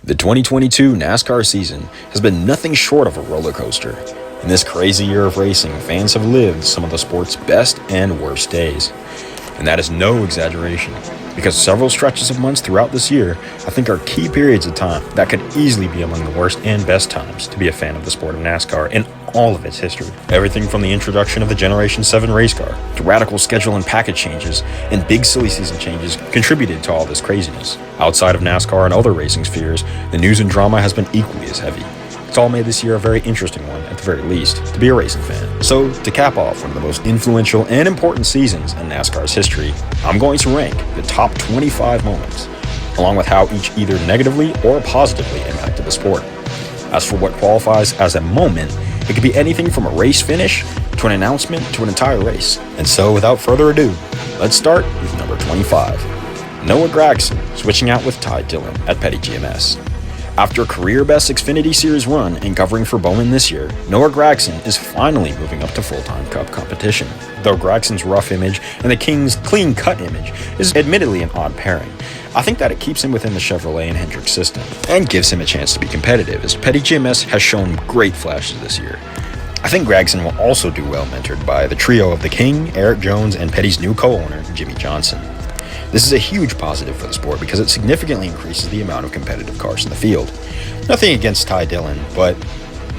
The 2022 NASCAR season has been nothing short of a roller coaster. In this crazy year of racing, fans have lived some of the sport's best and worst days. And that is no exaggeration, because several stretches of months throughout this year, I think are key periods of time that could easily be among the worst and best times to be a fan of the sport of NASCAR in all of its history. Everything from the introduction of the Generation 7 race car to radical schedule and package changes and big silly season changes contributed to all this craziness. Outside of NASCAR and other racing spheres, the news and drama has been equally as heavy. It's all made this year a very interesting one, at the very least, to be a racing fan. So, to cap off one of the most influential and important seasons in NASCAR's history, I'm going to rank the top 25 moments, along with how each either negatively or positively impacted the sport. As for what qualifies as a moment, it could be anything from a race finish to an announcement to an entire race. And so, without further ado, let's start with number 25. Noah Gragson switching out with Ty Dillon at Petty GMS. After a career-best Xfinity Series run and covering for Bowman this year, Noah Gragson is finally moving up to full-time Cup competition. Though Gragson's rough image and the King's clean-cut image is admittedly an odd pairing, I think that it keeps him within the Chevrolet and Hendrick system, and gives him a chance to be competitive, as Petty GMS has shown great flashes this year. I think Gragson will also do well mentored by the trio of the King, Eric Jones, and Petty's new co-owner, Jimmy Johnson. This is a huge positive for the sport because it significantly increases the amount of competitive cars in the field. Nothing against Ty Dillon, but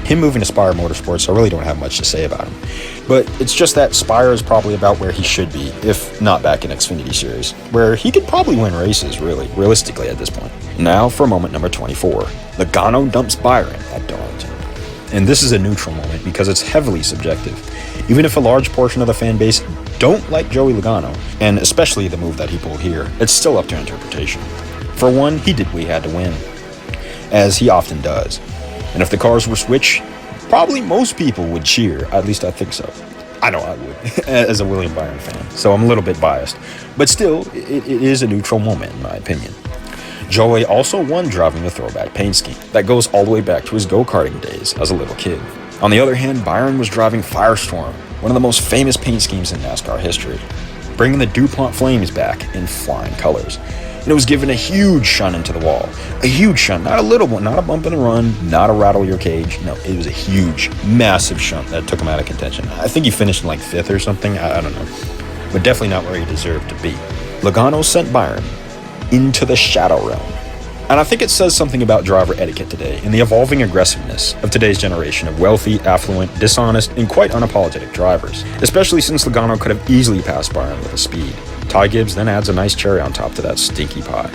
him moving to Spire Motorsports, I really don't have much to say about him. But it's just that Spire is probably about where he should be, if not back in Xfinity Series, where he could probably win races, realistically at this point. Now for moment number 24. Logano dumps Byron at Darlington. And this is a neutral moment because it's heavily subjective. Even if a large portion of the fan base don't like Joey Logano, and especially the move that he pulled here, it's still up to interpretation. For one, he did what he had to win, as he often does. And if the cars were switched, probably most people would cheer, at least I think so. I know I would, as a William Byron fan, so I'm a little bit biased. But still, it is a neutral moment in my opinion. Joey also won driving the throwback paint scheme that goes all the way back to his go-karting days as a little kid. On the other hand, Byron was driving Firestorm, one of the most famous paint schemes in NASCAR history, bringing the DuPont Flames back in flying colors. And it was given a huge shunt into the wall. A huge shunt, not a little one, not a bump and run, not a rattle your cage. No, it was a huge, massive shunt that took him out of contention. I think he finished in like 5th or something, I don't know. But definitely not where he deserved to be. Logano sent Byron into the shadow realm. And I think it says something about driver etiquette today and the evolving aggressiveness of today's generation of wealthy, affluent, dishonest, and quite unapologetic drivers, especially since Logano could have easily passed Byron with a speed. Ty Gibbs then adds a nice cherry on top to that stinky pie.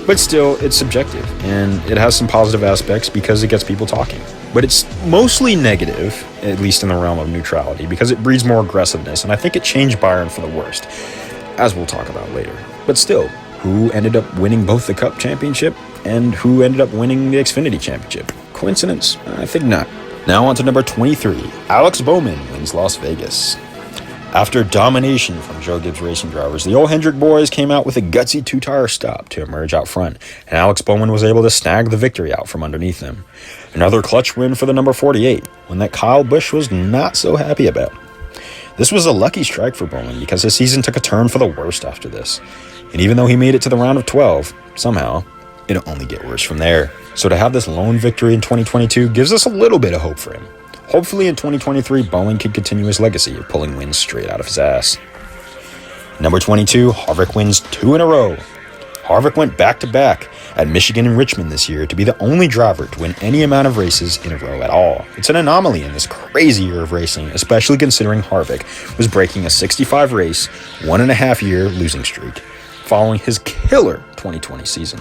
But still, it's subjective, and it has some positive aspects because it gets people talking. But it's mostly negative, at least in the realm of neutrality, because it breeds more aggressiveness, and I think it changed Byron for the worst, as we'll talk about later. But still, who ended up winning both the Cup Championship and who ended up winning the Xfinity Championship? Coincidence? I think not. Now on to number 23. Alex Bowman wins Las Vegas. After domination from Joe Gibbs Racing drivers, the old Hendrick boys came out with a gutsy 2-tire stop to emerge out front, and Alex Bowman was able to snag the victory out from underneath them. Another clutch win for the number 48, one that Kyle Busch was not so happy about. This was a lucky strike for Bowman because his season took a turn for the worst after this. And even though he made it to the round of 12, somehow, it'll only get worse from there. So to have this lone victory in 2022 gives us a little bit of hope for him. Hopefully in 2023, Bowman can continue his legacy of pulling wins straight out of his ass. Number 22, Harvick wins 2 in a row. Harvick went back-to-back at Michigan and Richmond this year to be the only driver to win any amount of races in a row at all. It's an anomaly in this crazy year of racing, especially considering Harvick was breaking a 65-race, 1.5-year losing streak following his killer 2020 season.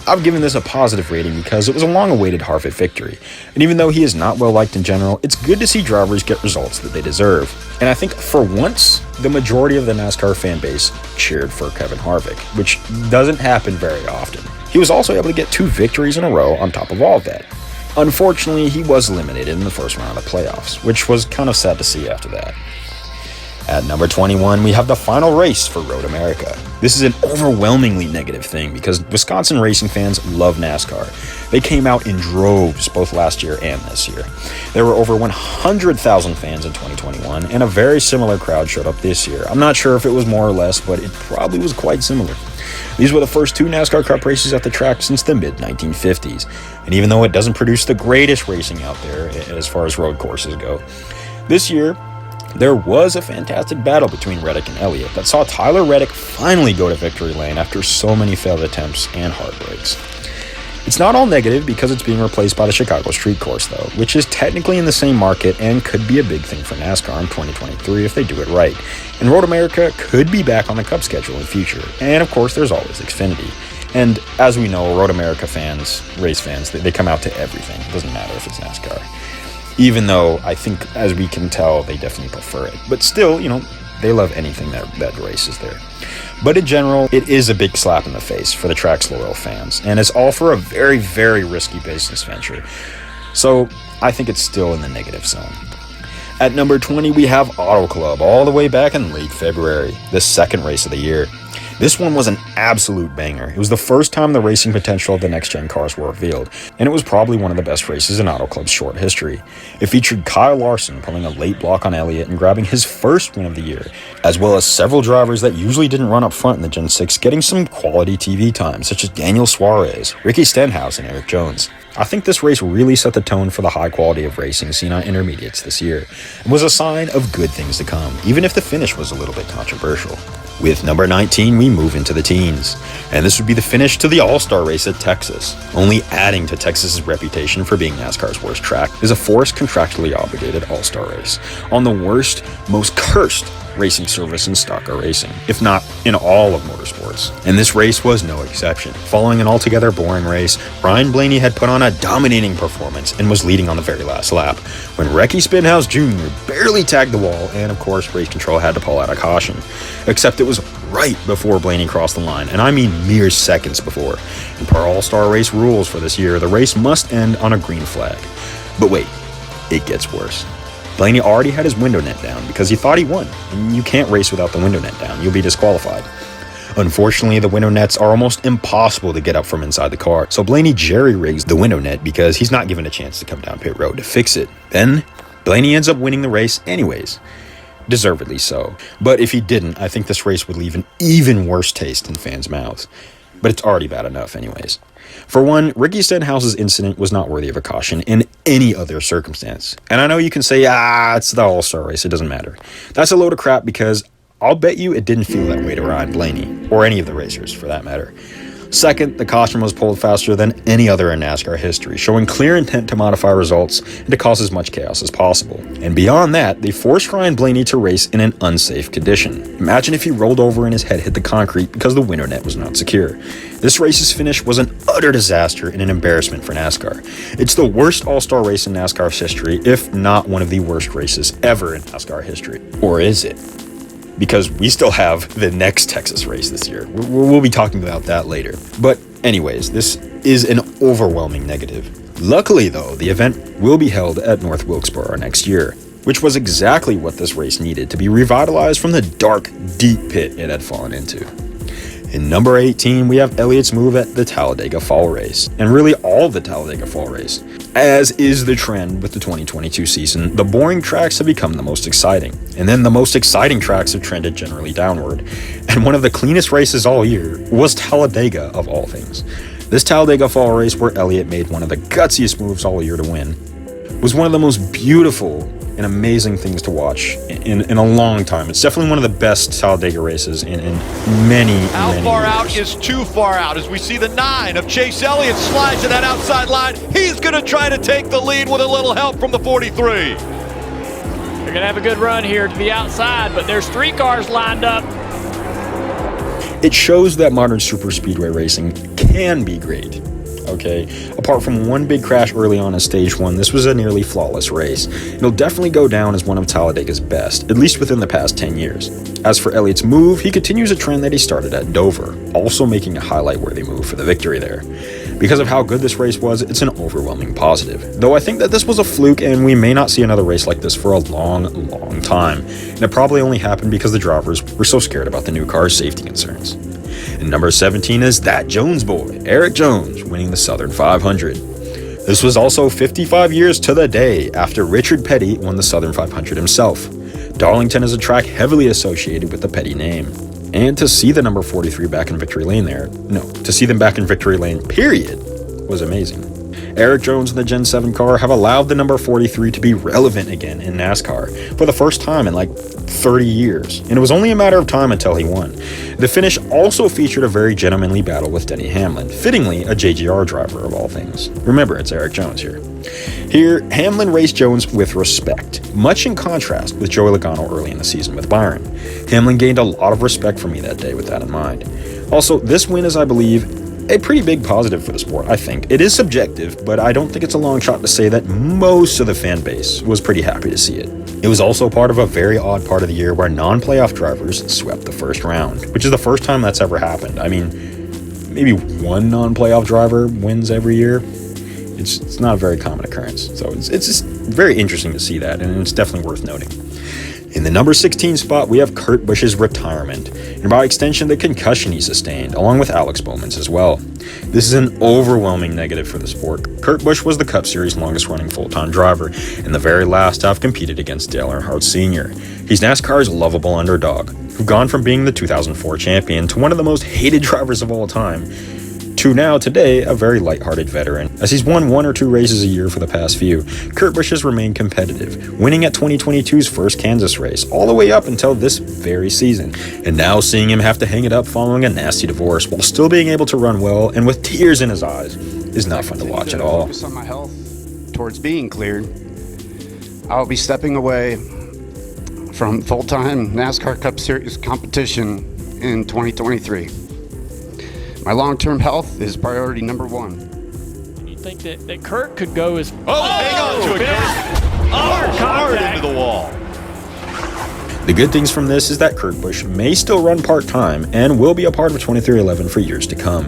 I've given this a positive rating because it was a long-awaited Harvick victory, and even though he is not well-liked in general, it's good to see drivers get results that they deserve. And I think for once, the majority of the NASCAR fan base cheered for Kevin Harvick, which doesn't happen very often. He was also able to get 2 victories in a row on top of all of that. Unfortunately, he was eliminated in the first round of the playoffs, which was kind of sad to see after that. At number 21, we have the final race for Road America. This is an overwhelmingly negative thing because Wisconsin racing fans love NASCAR. They came out in droves both last year and this year. There were over 100,000 fans in 2021, and a very similar crowd showed up this year. I'm not sure if it was more or less, but it probably was quite similar. These were the first 2 NASCAR Cup races at the track since the mid-1950s. And even though it doesn't produce the greatest racing out there as far as road courses go, this year, there was a fantastic battle between Reddick and Elliott that saw Tyler Reddick finally go to victory lane after so many failed attempts and heartbreaks. It's not all negative because it's being replaced by the Chicago Street Course, though, which is technically in the same market and could be a big thing for NASCAR in 2023 if they do it right. And Road America could be back on the Cup schedule in the future. And of course, there's always Xfinity. And as we know, Road America fans, race fans, they come out to everything. It doesn't matter if it's NASCAR. Even though I think, as we can tell, they definitely prefer it. But still, they love anything that races there. But in general, it is a big slap in the face for the track's loyal fans, and it's all for a very, very risky business venture. So I think it's still in the negative zone. At number 20, we have Auto Club, all the way back in late February, the second race of the year. This one was an absolute banger. It was the first time the racing potential of the next-gen cars were revealed, and it was probably one of the best races in Auto Club's short history. It featured Kyle Larson pulling a late block on Elliott and grabbing his first win of the year, as well as several drivers that usually didn't run up front in the Gen 6 getting some quality TV time, such as Daniel Suarez, Ricky Stenhouse, and Eric Jones. I think this race really set the tone for the high quality of racing seen on intermediates this year, and was a sign of good things to come, even if the finish was a little bit controversial. With number 19, we move into the teens, and this would be the finish to the All-Star race at Texas. Only adding to Texas's reputation for being NASCAR's worst track is a forced contractually obligated All-Star race on the worst, most cursed racing service in stock car racing, if not in all of motorsports. And this race was no exception. Following an altogether boring race, Ryan Blaney had put on a dominating performance and was leading on the very last lap, when Recky Spinhouse Jr. barely tagged the wall, and of course race control had to pull out a caution. Except it was right before Blaney crossed the line, and I mean mere seconds before. And per All-Star race rules for this year, the race must end on a green flag. But wait, it gets worse. Blaney already had his window net down because he thought he won, and you can't race without the window net down, you'll be disqualified. Unfortunately, the window nets are almost impossible to get up from inside the car, so Blaney jerry-rigs the window net because he's not given a chance to come down pit road to fix it. Then, Blaney ends up winning the race anyways. Deservedly so. But if he didn't, I think this race would leave an even worse taste in fans' mouths. But it's already bad enough anyways. For one, Ricky Stenhouse's incident was not worthy of a caution in any other circumstance. And I know you can say, it's the All-Star race, it doesn't matter. That's a load of crap because I'll bet you it didn't feel that way to Ryan Blaney, or any of the racers for that matter. Second, the caution was pulled faster than any other in NASCAR history, showing clear intent to modify results and to cause as much chaos as possible. And beyond that, they forced Ryan Blaney to race in an unsafe condition. Imagine if he rolled over and his head hit the concrete because the window net was not secure. This race's finish was an utter disaster and an embarrassment for NASCAR. It's the worst All-Star race in NASCAR's history, if not one of the worst races ever in NASCAR history. Or is it? Because we still have the next Texas race this year. We'll be talking about that later. But anyways, this is an overwhelming negative. Luckily though, the event will be held at North Wilkesboro next year, which was exactly what this race needed to be revitalized from the dark, deep pit it had fallen into. In number 18, we have Elliott's move at the Talladega Fall Race, and really all the Talladega Fall Race. As is the trend with the 2022 season, the boring tracks have become the most exciting, and then the most exciting tracks have trended generally downward. And one of the cleanest races all year was Talladega of all things. This Talladega Fall Race, where Elliott made one of the gutsiest moves all year to win, was one of the most beautiful and amazing things to watch in a long time. It's definitely one of the best Talladega races in many years. How far out is too far out as we see the 9 of Chase Elliott slide to that outside line. He's going to try to take the lead with a little help from the 43. They're going to have a good run here to the outside, but there's 3 cars lined up. It shows that modern superspeedway racing can be great. Okay, apart from one big crash early on in stage 1, this was a nearly flawless race. It'll definitely go down as one of Talladega's best, at least within the past 10 years. As for Elliott's move, he continues a trend that he started at Dover, also making a highlight-worthy move for the victory there. Because of how good this race was, it's an overwhelming positive. Though I think that this was a fluke and we may not see another race like this for a long, long time. And it probably only happened because the drivers were so scared about the new car's safety concerns. And number 17 is that Jones boy, Eric Jones, winning the Southern 500. This was also 55 years to the day after Richard Petty won the Southern 500 himself. Darlington is a track heavily associated with the Petty name. And to see the number 43 back in victory lane to see them back in victory lane, period, was amazing. Erik Jones and the Gen 7 car have allowed the number 43 to be relevant again in NASCAR for the first time in like 30 years, and it was only a matter of time until he won. The finish also featured a very gentlemanly battle with Denny Hamlin, fittingly a JGR driver of all things. Remember, it's Erik Jones here. Here, Hamlin raced Jones with respect, much in contrast with Joey Logano early in the season with Byron. Hamlin gained a lot of respect from me that day with that in mind. Also, this win is, I believe, a pretty big positive for the sport, I think. It is subjective, but I don't think it's a long shot to say that most of the fan base was pretty happy to see it. It was also part of a very odd part of the year where non-playoff drivers swept the first round, which is the first time that's ever happened. I mean, maybe one non-playoff driver wins every year. It's not a very common occurrence, so it's just very interesting to see that, and it's definitely worth noting. In the number 16 spot, we have Kurt Busch's retirement, and by extension, the concussion he sustained, along with Alex Bowman's as well. This is an overwhelming negative for the sport. Kurt Busch was the Cup Series' longest-running full-time driver, and the very last to have competed against Dale Earnhardt Sr. He's NASCAR's lovable underdog, who've gone from being the 2004 champion to one of the most hated drivers of all time, to now, today, a very lighthearted veteran. As he's won 1 or 2 races a year for the past few, Kurt Busch has remained competitive, winning at 2022's first Kansas race, all the way up until this very season. And now seeing him have to hang it up following a nasty divorce while still being able to run well and with tears in his eyes is not fun to watch at all. Focus on my health towards being cleared. I'll be stepping away from full-time NASCAR Cup Series competition in 2023. My long-term health is priority number 1. You think that Kurt could go as... Hang on to it. Hard into the wall. The good things from this is that Kurt Busch may still run part-time and will be a part of 2311 for years to come.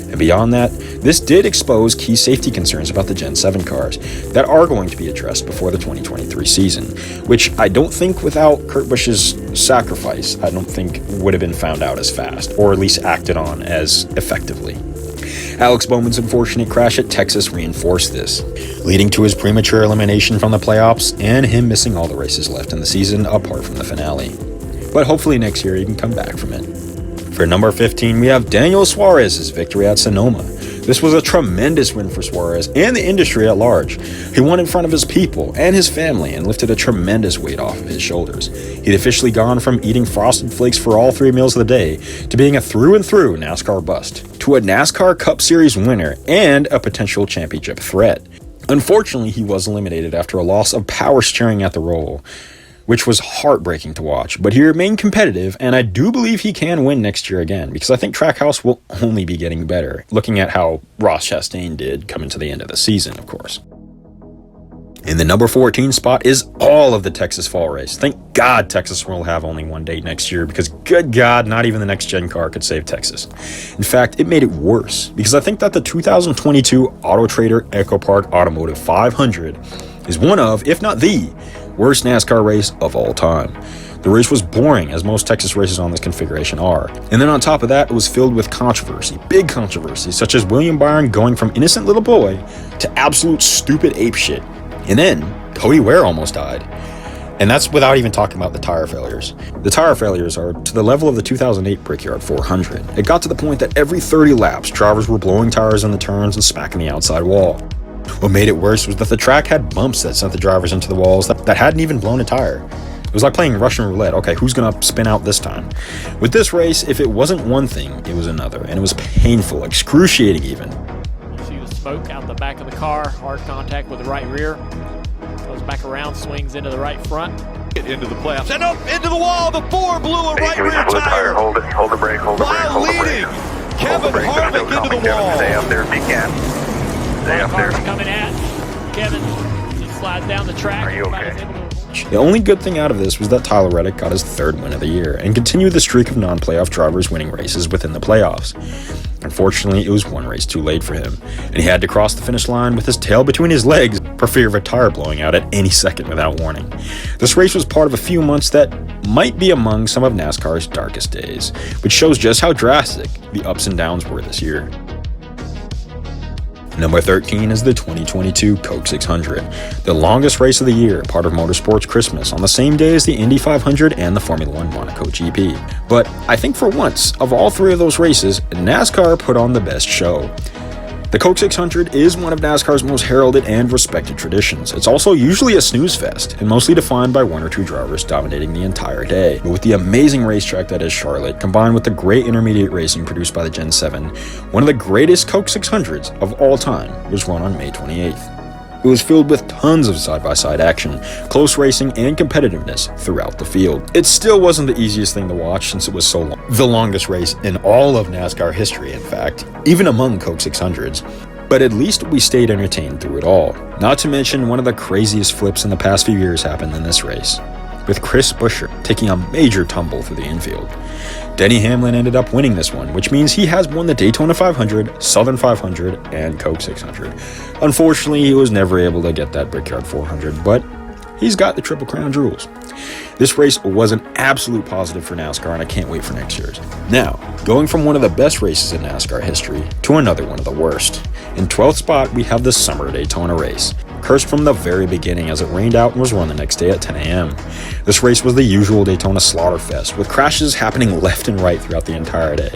And beyond that, this did expose key safety concerns about the Gen 7 cars that are going to be addressed before the 2023 season, which I don't think without Kurt Busch's sacrifice, I don't think would have been found out as fast, or at least acted on as effectively. Alex Bowman's unfortunate crash at Texas reinforced this, leading to his premature elimination from the playoffs and him missing all the races left in the season apart from the finale. But hopefully next year he can come back from it. For number 15, we have Daniel Suarez's victory at Sonoma. This was a tremendous win for Suarez and the industry at large. He won in front of his people and his family and lifted a tremendous weight off of his shoulders. He'd officially gone from eating Frosted Flakes for all 3 meals of the day to being a through-and-through NASCAR bust, to a NASCAR Cup Series winner and a potential championship threat. Unfortunately, he was eliminated after a loss of power steering at the roll, which was heartbreaking to watch, but he remained competitive, and I do believe he can win next year again, because I think Trackhouse will only be getting better, looking at how Ross Chastain did coming to the end of the season, of course. In the number 14 spot is all of the Texas Fall Race. Thank God Texas will have only one date next year, because good God, not even the next gen car could save Texas. In fact, it made it worse, because I think that the 2022 Auto Trader EchoPark Automotive 500 is one of, if not the, worst NASCAR race of all time. The race was boring, as most Texas races on this configuration are. And then on top of that, it was filled with controversy, big controversy, such as William Byron going from innocent little boy to absolute stupid apeshit. And then, Cody Ware almost died. And that's without even talking about the tire failures. The tire failures are to the level of the 2008 Brickyard 400. It got to the point that every 30 laps, drivers were blowing tires in the turns and smacking the outside wall. What made it worse was that the track had bumps that sent the drivers into the walls that hadn't even blown a tire. It was like playing Russian roulette. Okay, who's gonna spin out this time? With this race, if it wasn't one thing, it was another, and it was painful, excruciating even. You see the smoke out the back of the car, hard contact with the right rear, goes back around, swings into the right front. Get into the playoffs and up into the wall. The 4 blew a right rear tire. Hold it, hold the brake, hold the brake, hold the brake. While leading Kevin Harvick into the wall. Stay up there if you can. Stay up there. Coming at Kevin. He slides down the track. Are you okay? The only good thing out of this was that Tyler Reddick got his 3rd win of the year and continued the streak of non-playoff drivers winning races within the playoffs. Unfortunately, it was one race too late for him, and he had to cross the finish line with his tail between his legs for fear of a tire blowing out at any second without warning. This race was part of a few months that might be among some of NASCAR's darkest days, which shows just how drastic the ups and downs were this year. Number 13 is the 2022 Coke 600, the longest race of the year, part of Motorsports Christmas, on the same day as the Indy 500 and the Formula 1 Monaco GP. But I think for once, of all three of those races, NASCAR put on the best show. The Coke 600 is one of NASCAR's most heralded and respected traditions. It's also usually a snooze fest, and mostly defined by one or two drivers dominating the entire day. But with the amazing racetrack that is Charlotte, combined with the great intermediate racing produced by the Gen 7, one of the greatest Coke 600s of all time was run on May 28th. It was filled with tons of side-by-side action, close racing, and competitiveness throughout the field. It still wasn't the easiest thing to watch since it was so long. The longest race in all of NASCAR history, in fact, even among Coke 600s. But at least we stayed entertained through it all. Not to mention one of the craziest flips in the past few years happened in this race, with Chris Buescher taking a major tumble through the infield. Denny Hamlin ended up winning this one, which means he has won the Daytona 500, Southern 500, and Coke 600. Unfortunately, he was never able to get that Brickyard 400, but he's got the Triple Crown jewels. This race was an absolute positive for NASCAR, and I can't wait for next year's. Now, going from one of the best races in NASCAR history to another one of the worst. In 12th spot, we have the Summer Daytona race. Cursed from the very beginning as it rained out and was run the next day at 10 a.m. This race was the usual Daytona slaughter fest, with crashes happening left and right throughout the entire day.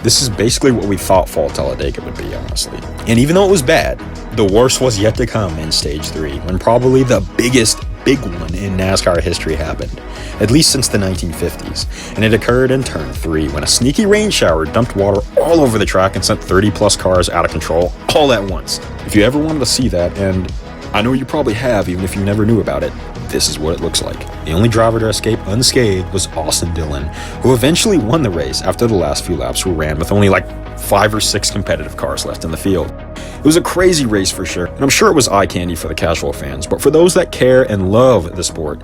This is basically what we thought Fall Talladega would be, honestly. And even though it was bad, the worst was yet to come in Stage 3, when probably the biggest big one in NASCAR history happened, at least since the 1950s, and it occurred in Turn 3 when a sneaky rain shower dumped water all over the track and sent 30 plus cars out of control all at once. If you ever wanted to see that, and I know you probably have even if you never knew about it, this is what it looks like. The only driver to escape unscathed was Austin Dillon, who eventually won the race after the last few laps were ran with only like 5 or 6 competitive cars left in the field. It was a crazy race for sure, and I'm sure it was eye candy for the casual fans, but for those that care and love the sport,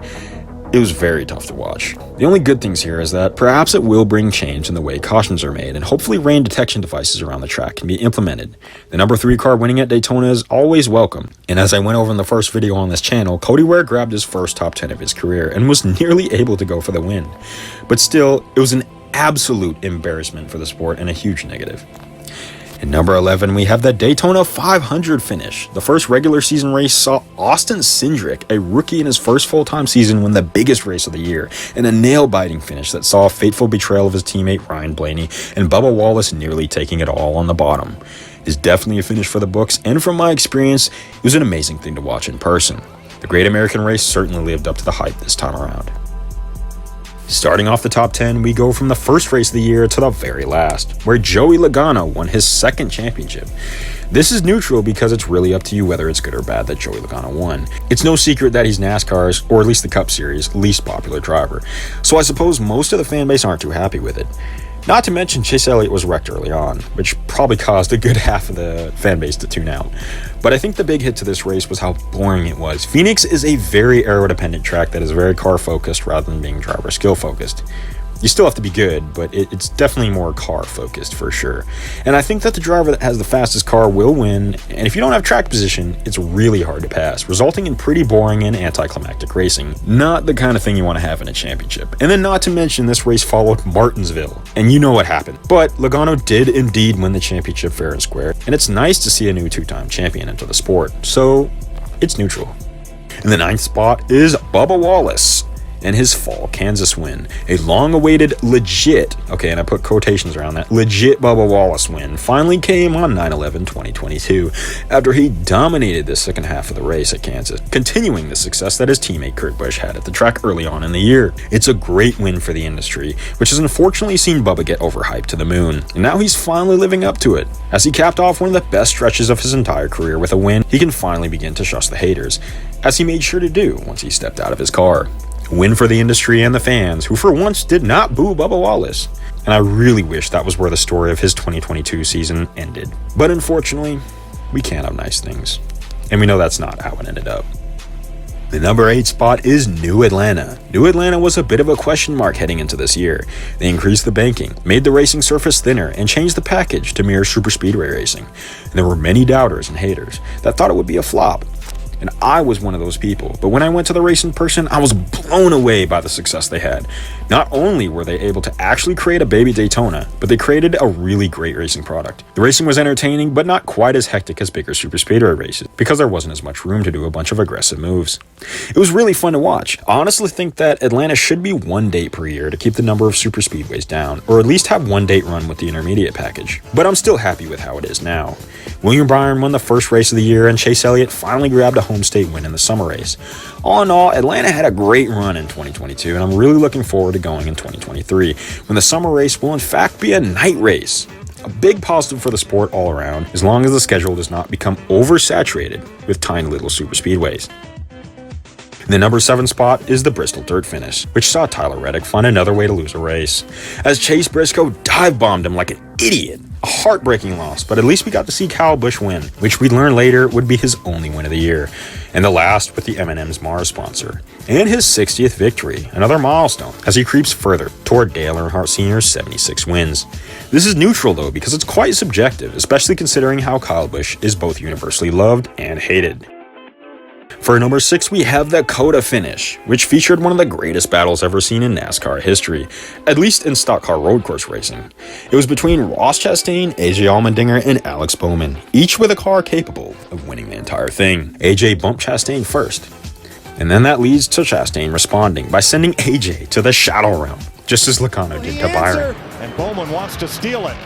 it was very tough to watch. The only good things here is that perhaps it will bring change in the way cautions are made, and hopefully rain detection devices around the track can be implemented. The number 3 car winning at Daytona is always welcome, and as I went over in the first video on this channel, Cody Ware grabbed his first top 10 of his career and was nearly able to go for the win. But still, it was an absolute embarrassment for the sport and a huge negative. In number 11, we have the Daytona 500 finish. The first regular season race saw Austin Cindric, a rookie in his first full-time season, win the biggest race of the year, and a nail-biting finish that saw a fateful betrayal of his teammate Ryan Blaney and Bubba Wallace nearly taking it all on the bottom. It's definitely a finish for the books, and from my experience, it was an amazing thing to watch in person. The Great American Race certainly lived up to the hype this time around. Starting off the top 10, we go from the first race of the year to the very last, where Joey Logano won his second championship. This is neutral because it's really up to you whether it's good or bad that Joey Logano won. It's no secret that he's NASCAR's, or at least the Cup Series, least popular driver, so I suppose most of the fan base aren't too happy with it. Not to mention Chase Elliott was wrecked early on, which probably caused a good half of the fan base to tune out. But I think the big hit to this race was how boring it was. Phoenix is a very aero-dependent track that is very car-focused rather than being driver skill-focused. You still have to be good, but it's definitely more car-focused for sure. And I think that the driver that has the fastest car will win, and if you don't have track position, it's really hard to pass, resulting in pretty boring and anticlimactic racing. Not the kind of thing you want to have in a championship. And then not to mention, this race followed Martinsville, and you know what happened. But Logano did indeed win the championship fair and square, and it's nice to see a new two-time champion enter the sport, so it's neutral. In the 9th spot is Bubba Wallace and his Fall Kansas win. A long-awaited legit, okay, and I put quotations around that, legit Bubba Wallace win finally came on 9/11/2022 after he dominated the second half of the race at Kansas, continuing the success that his teammate Kurt Busch had at the track early on in the year. It's a great win for the industry, which has unfortunately seen Bubba get overhyped to the moon, and now he's finally living up to it. As he capped off one of the best stretches of his entire career with a win, he can finally begin to shush the haters, as he made sure to do once he stepped out of his car. Win for the industry and the fans, who for once did not boo Bubba Wallace. And I really wish that was where the story of his 2022 season ended. But unfortunately, we can't have nice things. And we know that's not how it ended up. The number 8 spot is New Atlanta. New Atlanta was a bit of a question mark heading into this year. They increased the banking, made the racing surface thinner, and changed the package to mirror super speedway racing. And there were many doubters and haters that thought it would be a flop. and I was one of those people. But when I went to the race in person, I was blown away by the success they had. Not only were they able to actually create a baby Daytona, but they created a really great racing product. The racing was entertaining, but not quite as hectic as bigger super speedway races, because there wasn't as much room to do a bunch of aggressive moves. It was really fun to watch. I honestly think that Atlanta should be one date per year to keep the number of super speedways down, or at least have one date run with the intermediate package. But I'm still happy with how it is now. William Byron won the first race of the year, and Chase Elliott finally grabbed a home state win in the summer race. All in all, Atlanta had a great run in 2022, and I'm really looking forward to going in 2023, when the summer race will in fact be a night race. A big positive for the sport all around, as long as the schedule does not become oversaturated with tiny little super speedways. The number 7 spot is the Bristol Dirt Finish, which saw Tyler Reddick find another way to lose a race, as Chase Briscoe dive-bombed him like an idiot. A heartbreaking loss, but at least we got to see Kyle Busch win, which we'd learn later would be his only win of the year, and the last with the M&M's Mars sponsor. And his 60th victory, another milestone, as he creeps further toward Dale Earnhardt Sr.'s 76 wins. This is neutral though, because it's quite subjective, especially considering how Kyle Busch is both universally loved and hated. For number 6, we have the Coda Finish, which featured one of the greatest battles ever seen in NASCAR history, at least in stock car road course racing. It was between Ross Chastain, AJ Allmendinger, and Alex Bowman, each with a car capable of winning the entire thing. AJ bumped Chastain first, and then that leads to Chastain responding by sending AJ to the shadow realm, just as Logano did to Byron. And Bowman wants to steal it.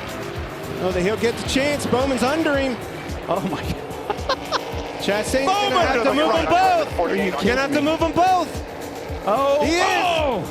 Oh, he'll get the chance. Bowman's under him. Oh my God. Chastain's gonna have to move them both. You're gonna have to move them both. Oh, he is. Oh!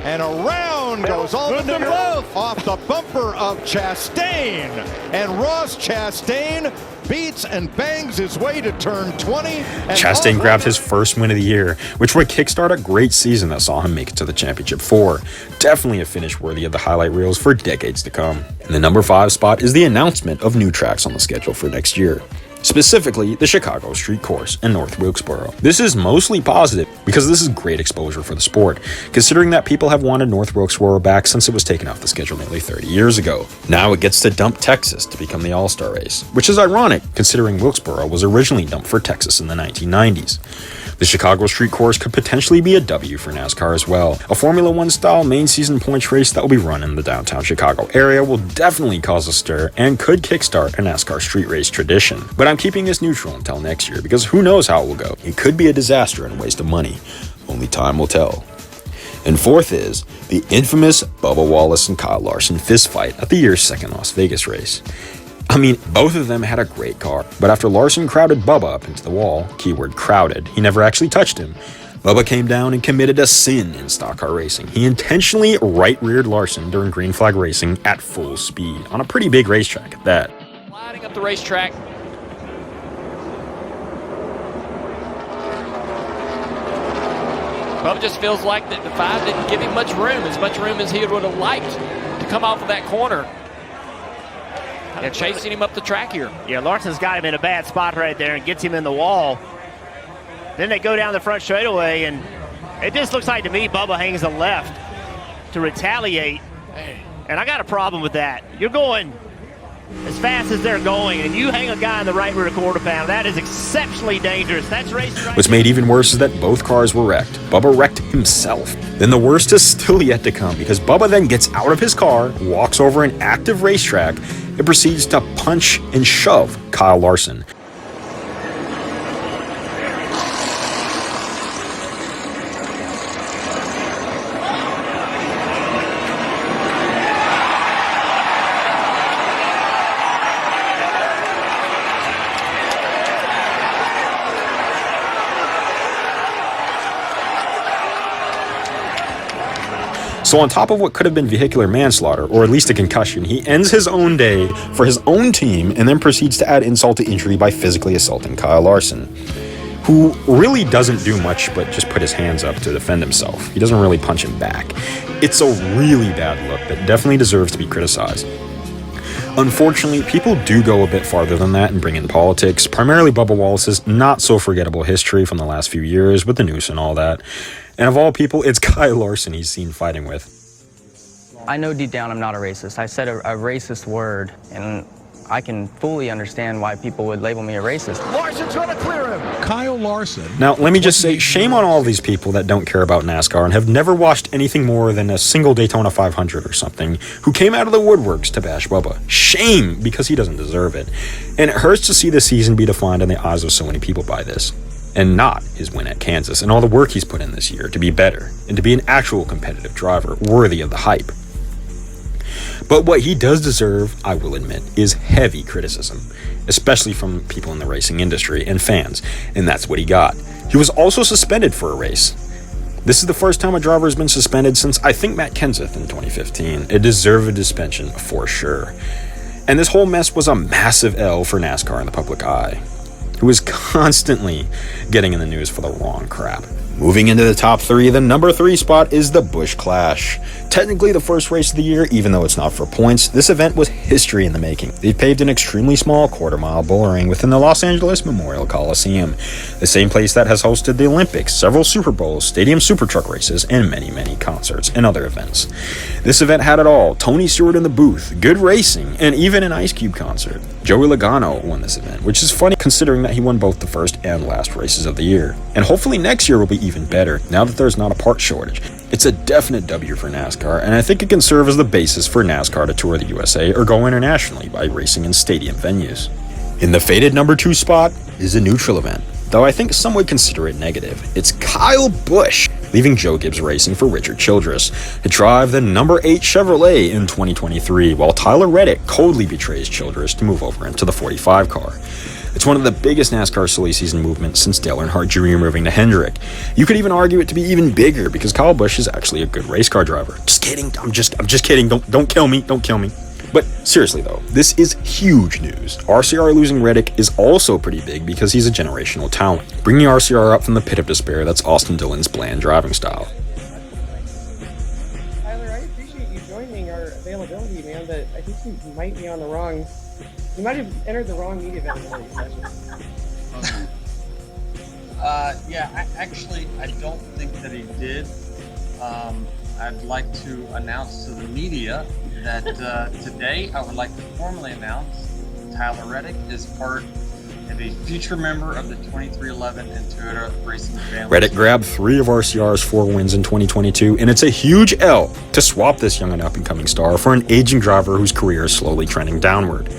And around goes Allmendinger off the bumper of Chastain. And Ross Chastain beats and bangs his way to turn 20. Chastain grabbed his first win of the year, which would kickstart a great season that saw him make it to the Championship 4. Definitely a finish worthy of the highlight reels for decades to come. And the number 5 spot is the announcement of new tracks on the schedule for next year. Specifically, the Chicago Street Course in North Wilkesboro. This is mostly positive because this is great exposure for the sport, considering that people have wanted North Wilkesboro back since it was taken off the schedule nearly 30 years ago. Now it gets to dump Texas to become the All-Star race, which is ironic considering Wilkesboro was originally dumped for Texas in the 1990s. The Chicago Street Course could potentially be a W for NASCAR as well. A Formula One style main season points race that will be run in the downtown Chicago area will definitely cause a stir and could kickstart a NASCAR street race tradition. But I'm keeping this neutral until next year because who knows how it will go. It could be a disaster and a waste of money. Only time will tell. And 4th is the infamous Bubba Wallace and Kyle Larson fistfight at the year's second Las Vegas race. I mean, both of them had a great car, but after Larson crowded Bubba up into the wall, keyword crowded, he never actually touched him. Bubba came down and committed a sin in stock car racing. He intentionally right-reared Larson during green flag racing at full speed, on a pretty big racetrack at that. Sliding up the racetrack. Bubba just feels like that the 5 didn't give him much room as he would have liked to come off of that corner. They're chasing him up the track here. Yeah, Larson's got him in a bad spot right there and gets him in the wall. Then they go down the front straightaway, and it just looks like to me Bubba hangs a left to retaliate. And I got a problem with that. You're going as fast as they're going, and you hang a guy in the right rear quarter pound. That is exceptionally dangerous. That's racing. What's made even worse is that both cars were wrecked. Bubba wrecked himself. Then the worst is still yet to come, because Bubba then gets out of his car, walks over an active racetrack, and proceeds to punch and shove Kyle Larson. So on top of what could have been vehicular manslaughter, or at least a concussion, he ends his own day for his own team and then proceeds to add insult to injury by physically assaulting Kyle Larson, who really doesn't do much but just put his hands up to defend himself. He doesn't really punch him back. It's a really bad look that definitely deserves to be criticized. Unfortunately, people do go a bit farther than that and bring in politics, primarily Bubba Wallace's not so forgettable history from the last few years with the noose and all that. And of all people, it's Kyle Larson he's seen fighting with. I know deep down I'm not a racist. I said a racist word, and I can fully understand why people would label me a racist. Larson's going to clear him. Kyle Larson. Now, let me just say, shame on all these people that don't care about NASCAR and have never watched anything more than a single Daytona 500 or something, who came out of the woodworks to bash Bubba. Shame, because he doesn't deserve it. And it hurts to see the season be defined in the eyes of so many people by this. And not his win at Kansas and all the work he's put in this year to be better and to be an actual competitive driver worthy of the hype. But what he does deserve, I will admit, is heavy criticism, especially from people in the racing industry and fans, and that's what he got. He was also suspended for a race. This is the first time a driver has been suspended since, I think, Matt Kenseth in 2015. It deserved a suspension for sure. And this whole mess was a massive L for NASCAR in the public eye, who is constantly getting in the news for the wrong crap. Moving into the top 3, the number 3 spot is the Busch Clash. Technically the first race of the year, even though it's not for points, this event was history in the making. They paved an extremely small quarter-mile bull ring within the Los Angeles Memorial Coliseum, the same place that has hosted the Olympics, several Super Bowls, stadium super truck races, and many, many concerts and other events. This event had it all: Tony Stewart in the booth, good racing, and even an Ice Cube concert. Joey Logano won this event, which is funny considering that he won both the first and last races of the year. And hopefully next year will be even better, now that there's not a part shortage. It's a definite W for NASCAR, and I think it can serve as the basis for NASCAR to tour the USA or go internationally by racing in stadium venues. In the fated number 2 spot is a neutral event, though I think some would consider it negative. It's Kyle Busch leaving Joe Gibbs Racing for Richard Childress to drive the number 8 Chevrolet in 2023, while Tyler Reddick coldly betrays Childress to move over into the 45 car. It's one of the biggest NASCAR silly season movements since Dale Earnhardt Jr. moving to Hendrick. You could even argue it to be even bigger because Kyle Busch is actually a good race car driver. Just kidding. I'm just kidding. Don't kill me. Don't kill me. But seriously though, this is huge news. RCR losing Reddick is also pretty big because he's a generational talent. Bringing RCR up from the pit of despair, that's Austin Dillon's bland driving style. Tyler, I appreciate you joining our availability, man, but I think you might be on the wrong... You might have entered the wrong media availability session. Yeah, I don't think that he did. I'd like to announce to the media that today I would like to formally announce Tyler Reddick is part of a future member of the 2311 and Toyota Racing family. Reddick grabbed 3 of RCR's 4 wins in 2022, and it's a huge L to swap this young and up-and-coming star for an aging driver whose career is slowly trending downward.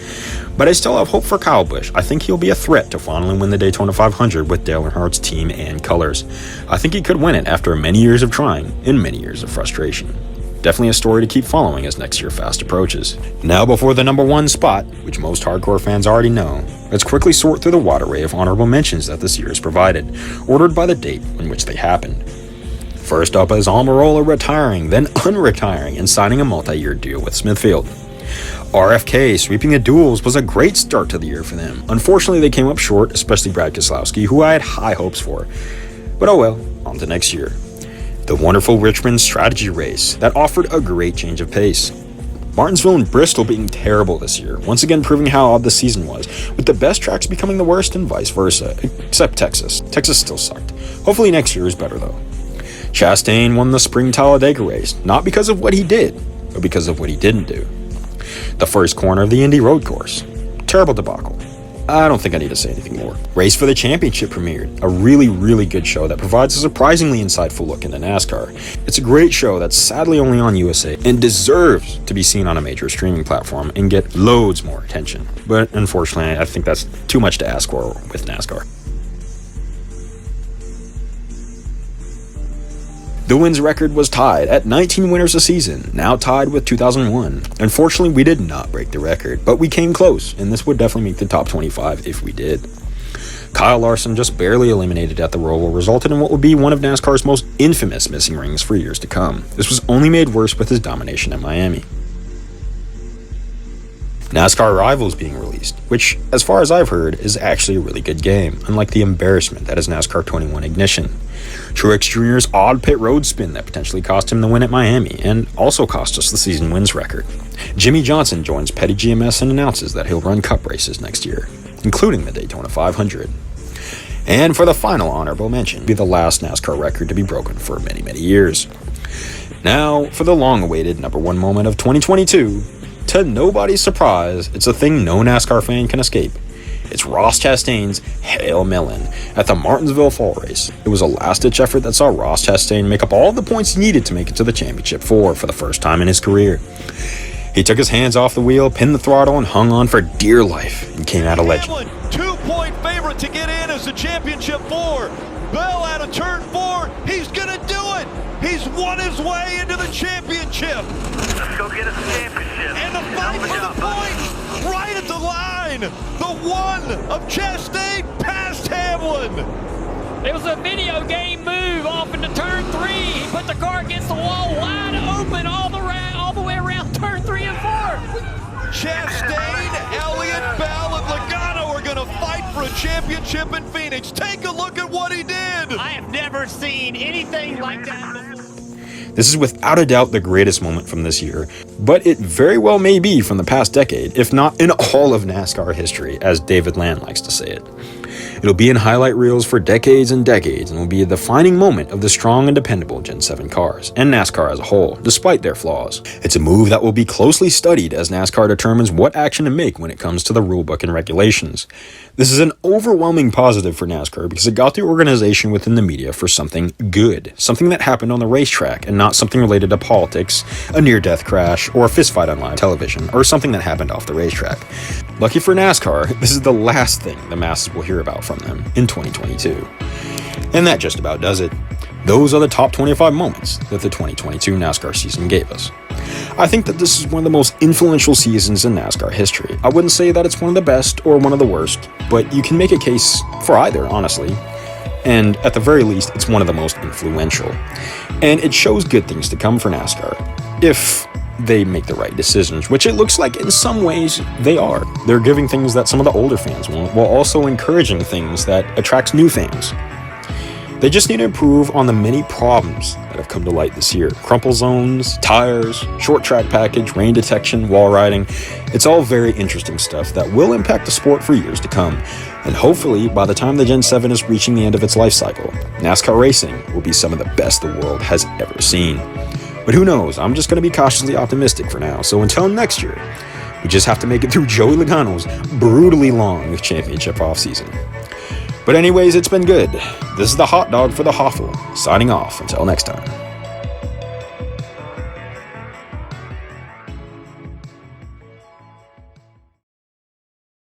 But I still have hope for Kyle Busch. I think he'll be a threat to finally win the Daytona 500 with Dale Earnhardt's team and colors. I think he could win it after many years of trying and many years of frustration. Definitely a story to keep following as next year fast approaches. Now before the number 1 spot, which most hardcore fans already know, let's quickly sort through the wide array of honorable mentions that this year has provided, ordered by the date in which they happened. First up is Almirola retiring, then unretiring and signing a multi-year deal with Smithfield. RFK sweeping the duels was a great start to the year for them. Unfortunately, they came up short, especially Brad Keselowski, who I had high hopes for. But oh well, on to next year. The wonderful Richmond strategy race that offered a great change of pace. Martinsville and Bristol being terrible this year, once again proving how odd the season was, with the best tracks becoming the worst and vice versa, except Texas. Texas still sucked. Hopefully next year is better though. Chastain won the Spring Talladega race, not because of what he did, but because of what he didn't do. The first corner of the Indy Road Course. Terrible debacle. I don't think I need to say anything more. Race for the Championship premiered, a really, really good show that provides a surprisingly insightful look into NASCAR. It's a great show that's sadly only on USA and deserves to be seen on a major streaming platform and get loads more attention. But unfortunately, I think that's too much to ask for with NASCAR. The wins record was tied at 19 winners a season, now tied with 2001. Unfortunately, we did not break the record, but we came close, and this would definitely make the top 25 if we did. Kyle Larson, just barely eliminated at the Roval, resulted in what would be one of NASCAR's most infamous missing rings for years to come. This was only made worse with his domination at Miami. NASCAR Rivals being released, which, as far as I've heard, is actually a really good game, unlike the embarrassment that is NASCAR 21 Ignition. Truex Jr.'s odd pit road spin that potentially cost him the win at Miami, and also cost us the season wins record. Jimmy Johnson joins Petty GMS and announces that he'll run Cup races next year, including the Daytona 500. And for the final honorable mention, be the last NASCAR record to be broken for many, many years. Now, for the long-awaited number 1 moment of 2022, to nobody's surprise, it's a thing no NASCAR fan can escape. It's Ross Chastain's Hail Melon at the Martinsville Fall Race. It was a last-ditch effort that saw Ross Chastain make up all the points he needed to make it to the championship for the first time in his career. He took his hands off the wheel, pinned the throttle, and hung on for dear life, and came out a legend. 2-point favorite to get in as the championship 4. Bell out of turn 4. He's gonna do it. He's won his way into the championship. Let's go get us a championship. And the fight for the point, right at the line. The one of Chastain past Hamlin. It was a video game move off into turn 3. He put the car against the wall wide open all the way around turn 3 and 4. Chastain, Elliott, Bell, and Logano are going to fight for a championship in Phoenix. Take a look at what he did. I have never seen anything like that before. This is without a doubt the greatest moment from this year, but it very well may be from the past decade, if not in all of NASCAR history, as David Land likes to say it. It'll be in highlight reels for decades and decades, and will be a defining moment of the strong and dependable Gen 7 cars, and NASCAR as a whole, despite their flaws. It's a move that will be closely studied as NASCAR determines what action to make when it comes to the rulebook and regulations. This is an overwhelming positive for NASCAR because it got the organization within the media for something good, something that happened on the racetrack and not something related to politics, a near-death crash, or a fistfight on live television, or something that happened off the racetrack. Lucky for NASCAR, this is the last thing the masses will hear about from them in 2022. And that just about does it. Those are the top 25 moments that the 2022 NASCAR season gave us. I think that this is one of the most influential seasons in NASCAR history. I wouldn't say that it's one of the best or one of the worst, but you can make a case for either, honestly. And at the very least, it's one of the most influential. And it shows good things to come for NASCAR, if they make the right decisions, which it looks like in some ways they are. They're giving things that some of the older fans want, while also encouraging things that attracts new fans. They just need to improve on the many problems that have come to light this year. Crumple zones, tires, short track package, rain detection, wall riding. It's all very interesting stuff that will impact the sport for years to come. And hopefully, by the time the Gen 7 is reaching the end of its life cycle, NASCAR racing will be some of the best the world has ever seen. But who knows, I'm just going to be cautiously optimistic for now. So until next year, we just have to make it through Joey Logano's brutally long championship offseason. But anyways, it's been good. This is the hot dog for the Hoffle, signing off until next time.